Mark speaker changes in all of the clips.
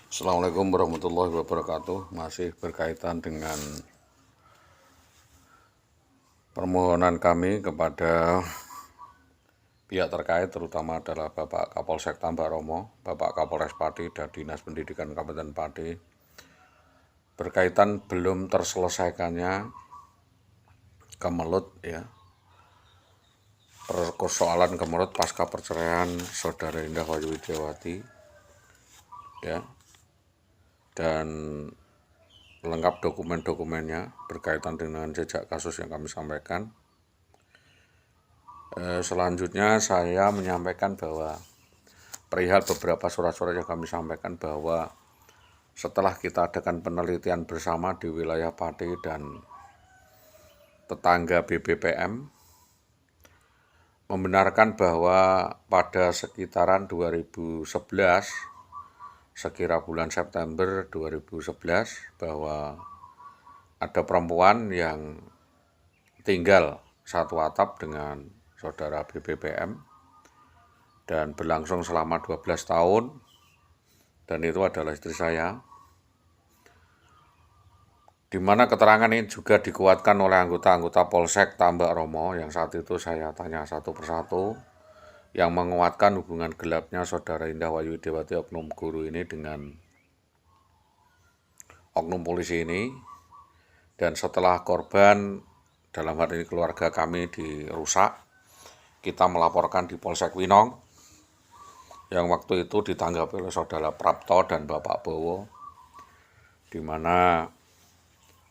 Speaker 1: Assalamualaikum warahmatullahi wabarakatuh. Masih berkaitan dengan permohonan kami kepada pihak terkait, terutama adalah Bapak Kapolsek Tambak Romo, Bapak Kapolres Pati, dan Dinas Pendidikan Kabupaten Pati, berkaitan belum terselesaikannya kemelut persoalan kemelut pasca perceraian Saudara Indah Wayu Widiawati dan lengkap dokumen-dokumennya berkaitan dengan jejak kasus yang kami sampaikan. Selanjutnya saya menyampaikan bahwa perihal beberapa surat-surat yang kami sampaikan bahwa setelah kita adakan penelitian bersama di wilayah Pati dan tetangga BBPM membenarkan bahwa pada sekitaran 2011, sekira bulan September 2011, bahwa ada perempuan yang tinggal satu atap dengan saudara BBPM dan berlangsung selama 12 tahun, dan itu adalah istri saya, di mana keterangan ini juga dikuatkan oleh anggota-anggota Polsek Tambak Romo yang saat itu saya tanya satu persatu, yang menguatkan hubungan gelapnya Saudara Indah Wayu Widiawati oknum guru ini dengan oknum polisi ini. Dan setelah korban, dalam hal ini keluarga kami, dirusak, kita melaporkan di Polsek Winong, yang waktu itu ditanggapi oleh Saudara Prapto dan Bapak Bowo, di mana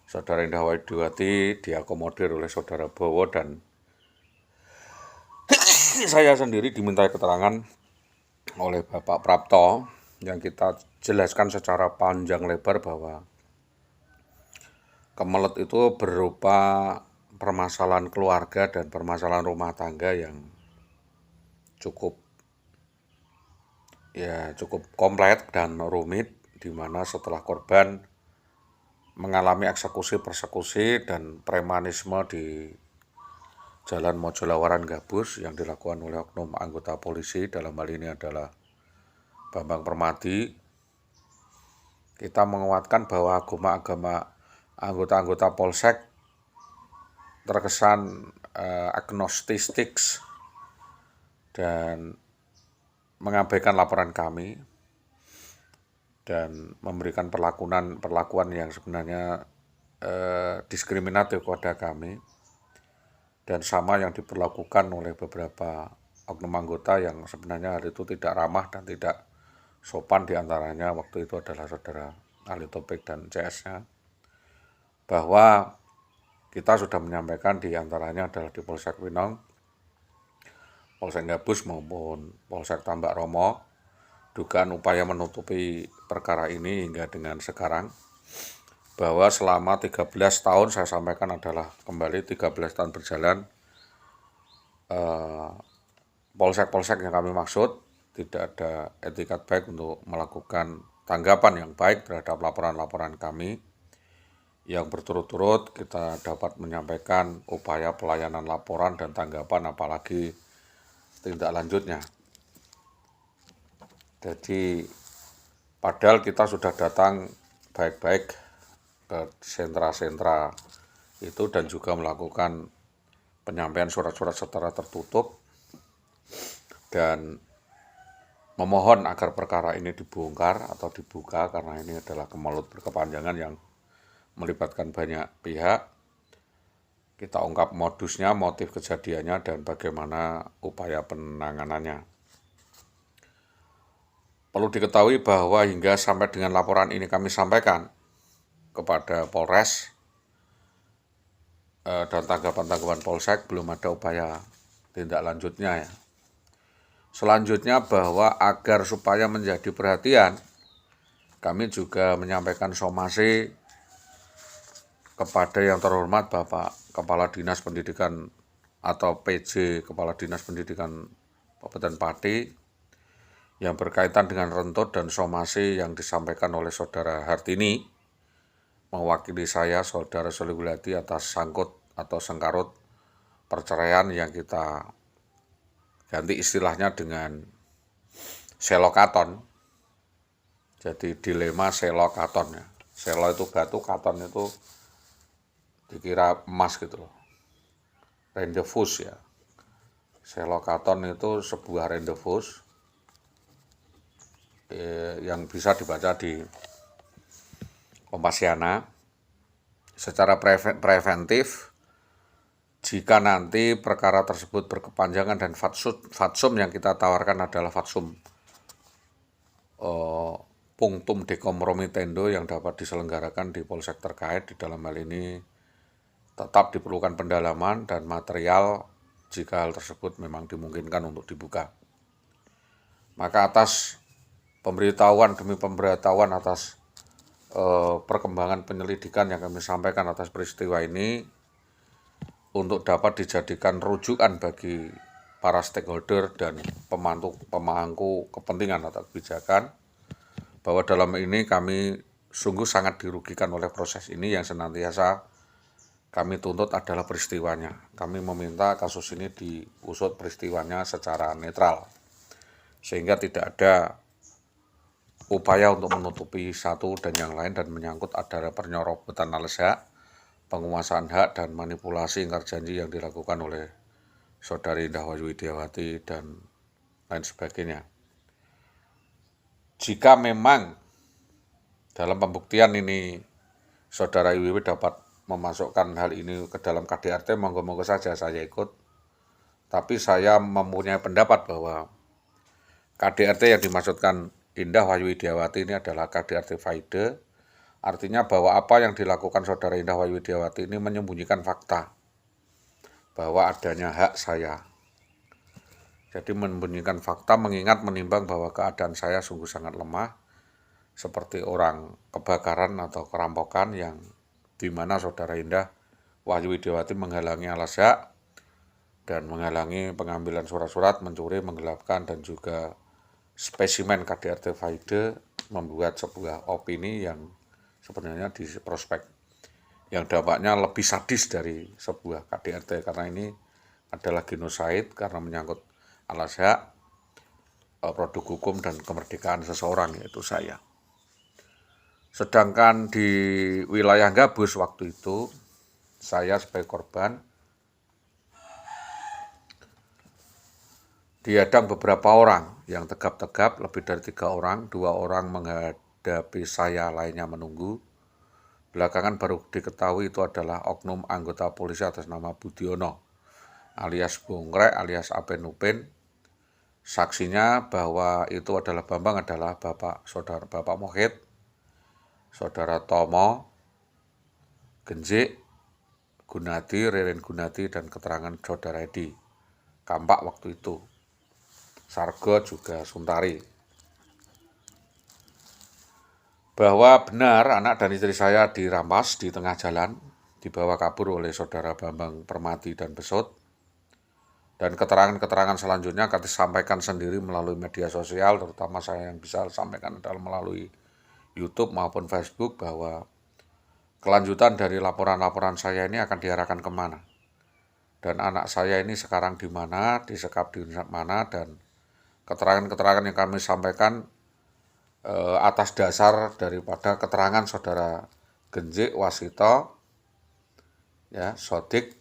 Speaker 1: Saudara Indah Wayu Widiawati diakomodir oleh Saudara Bowo dan saya sendiri dimintai keterangan oleh Bapak Prapto, yang kita jelaskan secara panjang lebar bahwa kemelut itu berupa permasalahan keluarga dan permasalahan rumah tangga yang cukup kompleks dan rumit, di mana setelah korban mengalami eksekusi, persekusi, dan premanisme di Jalan Mojolawaran Gabus yang dilakukan oleh oknum anggota polisi, dalam hal ini adalah Bambang Permadi. Kita menguatkan bahwa anggota-anggota Polsek terkesan agnostik dan mengabaikan laporan kami dan memberikan perlakuan yang sebenarnya diskriminatif kepada kami, dan sama yang diperlakukan oleh beberapa oknum anggota yang sebenarnya hari itu tidak ramah dan tidak sopan. Diantaranya waktu itu adalah Saudara Ali Topik dan CS-nya, bahwa kita sudah menyampaikan diantaranya adalah di Polsek Winong, Polsek Gabus maupun Polsek Tambak Romo, dugaan upaya menutupi perkara ini hingga dengan sekarang, bahwa selama 13 tahun saya sampaikan adalah kembali 13 tahun berjalan, polsek-polsek yang kami maksud tidak ada etikat baik untuk melakukan tanggapan yang baik terhadap laporan-laporan kami, yang berturut-turut kita dapat menyampaikan upaya pelayanan laporan dan tanggapan, apalagi tindak lanjutnya. Jadi padahal kita sudah datang baik-baik ke sentra-sentra itu dan juga melakukan penyampaian surat-surat secara tertutup dan memohon agar perkara ini dibongkar atau dibuka, karena ini adalah kemelut berkepanjangan yang melibatkan banyak pihak. Kita ungkap modusnya, motif kejadiannya, dan bagaimana upaya penanganannya. Perlu diketahui bahwa hingga sampai dengan laporan ini kami sampaikan kepada Polres dan tanggapan-tanggapan Polsek, belum ada upaya tindak lanjutnya ya. Selanjutnya, bahwa agar supaya menjadi perhatian, kami juga menyampaikan somasi kepada yang terhormat Bapak Kepala Dinas Pendidikan atau PJ Kepala Dinas Pendidikan Kabupaten Pati, yang berkaitan dengan rentut dan somasi yang disampaikan oleh Saudara Hartini mewakili saya, Saudara Solihuliati, atas sangkut atau sengkarut perceraian yang kita ganti istilahnya dengan selokaton. Jadi dilema selo katon ya. Selo itu batu, katon itu dikira emas gitu loh. Rendezvous ya. Selo katon itu sebuah rendezvous yang bisa dibaca di Kompasiana secara preventif. Jika nanti perkara tersebut berkepanjangan dan fatsum yang kita tawarkan adalah fatsum punctum de compromitendo yang dapat diselenggarakan di polsek terkait, di dalam hal ini tetap diperlukan pendalaman dan material jika hal tersebut memang dimungkinkan untuk dibuka. Maka atas pemberitahuan demi pemberitahuan atas perkembangan penyelidikan yang kami sampaikan atas peristiwa ini, untuk dapat dijadikan rujukan bagi para stakeholder dan pemangku kepentingan atau kebijakan, bahwa dalam ini kami sungguh sangat dirugikan oleh proses ini. Yang senantiasa kami tuntut adalah peristiwanya. Kami meminta kasus ini diusut peristiwanya secara netral, sehingga tidak ada upaya untuk menutupi satu dan yang lain dan menyangkut ada penyorobotan alas hak, penguasaan hak dan manipulasi ingkar janji yang dilakukan oleh Saudari Indah Wahyu Widiawati dan lain sebagainya. Jika memang dalam pembuktian ini Saudara IWW dapat memasukkan hal ini ke dalam KDRT, monggo-monggo saja saya ikut. Tapi saya mempunyai pendapat bahwa KDRT yang dimaksudkan Indah Wahyu Widiawati ini adalah KDRT Faide. Artinya bahwa apa yang dilakukan Saudara Indah Wahyu Widiawati ini menyembunyikan fakta bahwa adanya hak saya. Jadi menyembunyikan fakta mengingat menimbang bahwa keadaan saya sungguh sangat lemah, seperti orang kebakaran atau kerampokan yang dimana Saudara Indah Wahyu Widiawati menghalangi alas hak dan menghalangi pengambilan surat-surat, mencuri, menggelapkan, dan juga spesimen KDRT Faide membuat sebuah opini yang sebenarnya di prospek yang dampaknya lebih sadis dari sebuah KDRT, karena ini adalah genosida karena menyangkut alas hak, produk hukum dan kemerdekaan seseorang, yaitu saya. Sedangkan di wilayah Gabus waktu itu saya sebagai korban dihadang beberapa orang yang tegap-tegap, lebih dari 3 orang, 2 orang menghadapi saya, lainnya menunggu. Belakangan baru diketahui itu adalah oknum anggota polisi atas nama Budiono alias Bongkrek alias Apen Upin. Saksinya bahwa itu adalah Bambang adalah Bapak Mohit, Saudara Tomo, Genjik, Gunadi, Ririn Gunadi, dan keterangan Saudara Edi Kampak waktu itu. Sargo juga Suntari. Bahwa benar anak dan istri saya dirampas di tengah jalan, dibawa kabur oleh Saudara Bambang Permati dan Besut. Dan keterangan-keterangan selanjutnya kami sampaikan sendiri melalui media sosial, terutama saya yang bisa sampaikan adalah melalui YouTube maupun Facebook, bahwa kelanjutan dari laporan-laporan saya ini akan diarahkan kemana. Dan anak saya ini sekarang di mana, disekap di mana, dan keterangan-keterangan yang kami sampaikan atas dasar daripada keterangan Saudara Genjik, Wasito, ya, Sodik,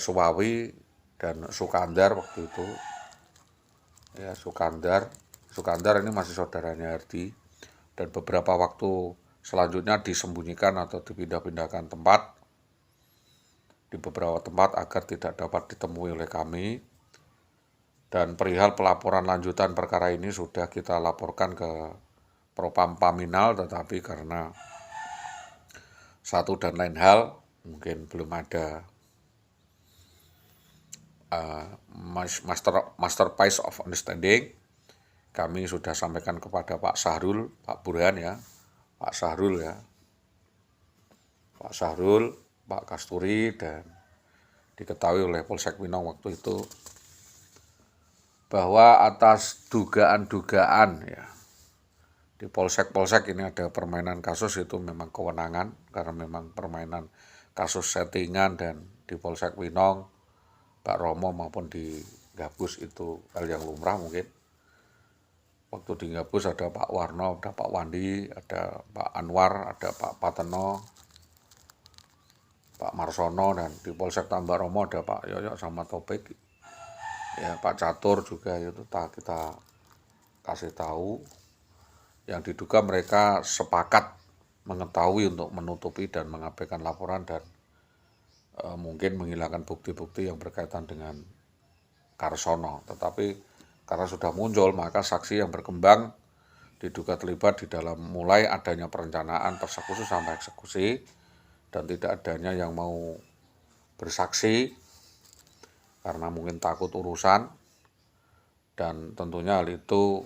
Speaker 1: Suwawi, dan Sukandar waktu itu. Ya, Sukandar ini masih saudaranya Hardi, dan beberapa waktu selanjutnya disembunyikan atau dipindah-pindahkan tempat di beberapa tempat agar tidak dapat ditemui oleh kami. Dan perihal pelaporan lanjutan perkara ini sudah kita laporkan ke Propam Paminal, tetapi karena satu dan lain hal mungkin belum ada masterpiece of understanding, kami sudah sampaikan kepada Pak Sahrul, Pak Burhan ya, Pak Sahrul ya, Pak Sahrul, Pak Kasturi, dan diketahui oleh Polsek Winong waktu itu bahwa atas dugaan-dugaan ya di polsek-polsek ini ada permainan kasus, itu memang kewenangan karena memang permainan kasus settingan, dan di Polsek Winong, Pak Romo maupun di Gabus itu hal yang lumrah mungkin. waktu di Gabus ada Pak Warno, ada Pak Wandi, ada Pak Anwar, ada Pak Pateno, Pak Marsono, dan di Polsek Tambak Romo ada Pak Yoyo sama Topik. Ya, Pak Catur juga itu kita kasih tahu, yang diduga mereka sepakat mengetahui untuk menutupi dan mengabaikan laporan dan mungkin menghilangkan bukti-bukti yang berkaitan dengan Karsono. Tetapi karena sudah muncul, maka saksi yang berkembang diduga terlibat di dalam mulai adanya perencanaan persekusi sampai eksekusi, dan tidak adanya yang mau bersaksi karena mungkin takut urusan. Dan tentunya hal itu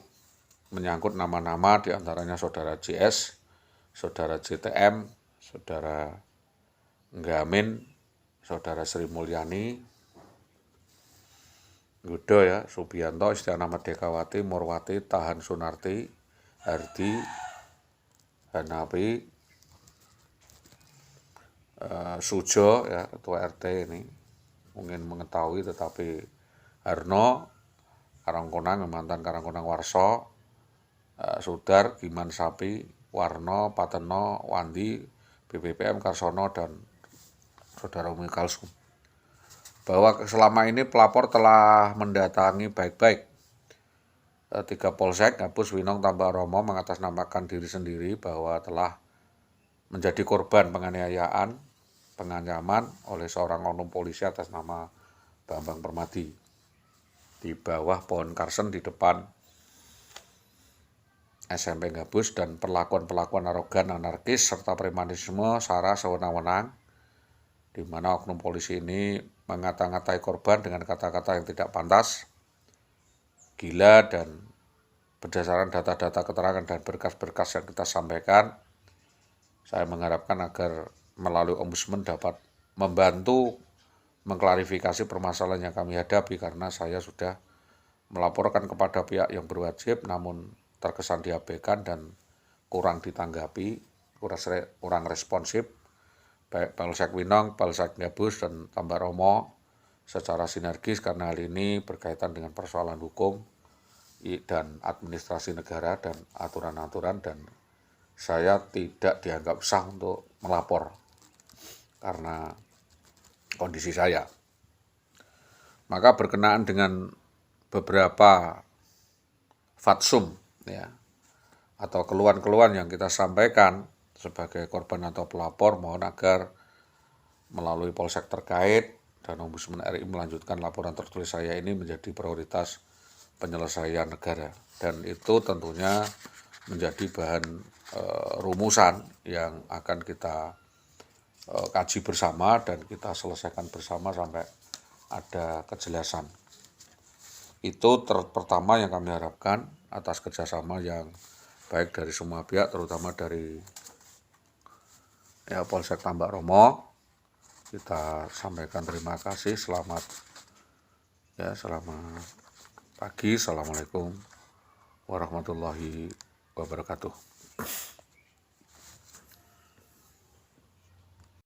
Speaker 1: menyangkut nama-nama diantaranya saudara JS, saudara JTM, saudara Nggamin, saudara Sri Mulyani, Gudo ya, Subianto, Istiana Merdekawati, Murwati, Tahan Sunarti, Hardi, Hanapi, Sujo ya, ketua RT ini mungkin mengetahui, tetapi Harno, Karangkonang, mantan Karangkonang Warso, Sudar, Giman Sapi, Warno, Pateno, Wandi, BPPM, Karsono, dan saudara Umi Kalsum, bahwa selama ini pelapor telah mendatangi baik-baik 3 polsek, Gabus, Winong, Tambak Romo, mengatasnamakan diri sendiri bahwa telah menjadi korban penganiayaan, pengancaman oleh seorang oknum polisi atas nama Bambang Permadi di bawah pohon karsen di depan SMP Gabus, dan perlakuan-perlakuan arogan, anarkis, serta premanisme sara sewenang-wenang, di mana oknum polisi ini mengata-ngatai korban dengan kata-kata yang tidak pantas, gila, dan berdasarkan data-data keterangan dan berkas-berkas yang kita sampaikan, saya mengharapkan agar melalui Ombudsman dapat membantu mengklarifikasi permasalahan yang kami hadapi, karena saya sudah melaporkan kepada pihak yang berwajib namun terkesan diabaikan dan kurang ditanggapi, kurang responsif, baik Polsek Winong, Polsek Gabus, dan Tambak Romo secara sinergis, karena hal ini berkaitan dengan persoalan hukum dan administrasi negara dan aturan-aturan, dan saya tidak dianggap sah untuk melapor karena kondisi saya. Maka berkenaan dengan beberapa fatsum ya, atau keluhan-keluhan yang kita sampaikan sebagai korban atau pelapor, mohon agar melalui polsek terkait dan Ombudsman RI melanjutkan laporan tertulis saya ini menjadi prioritas penyelesaian negara, dan itu tentunya menjadi bahan rumusan yang akan kita kaji bersama dan kita selesaikan bersama sampai ada kejelasan. Itu pertama yang kami harapkan atas kerjasama yang baik dari semua pihak, terutama dari Polsek Tambak Romo. Kita sampaikan terima kasih, selamat pagi, assalamualaikum warahmatullahi wabarakatuh.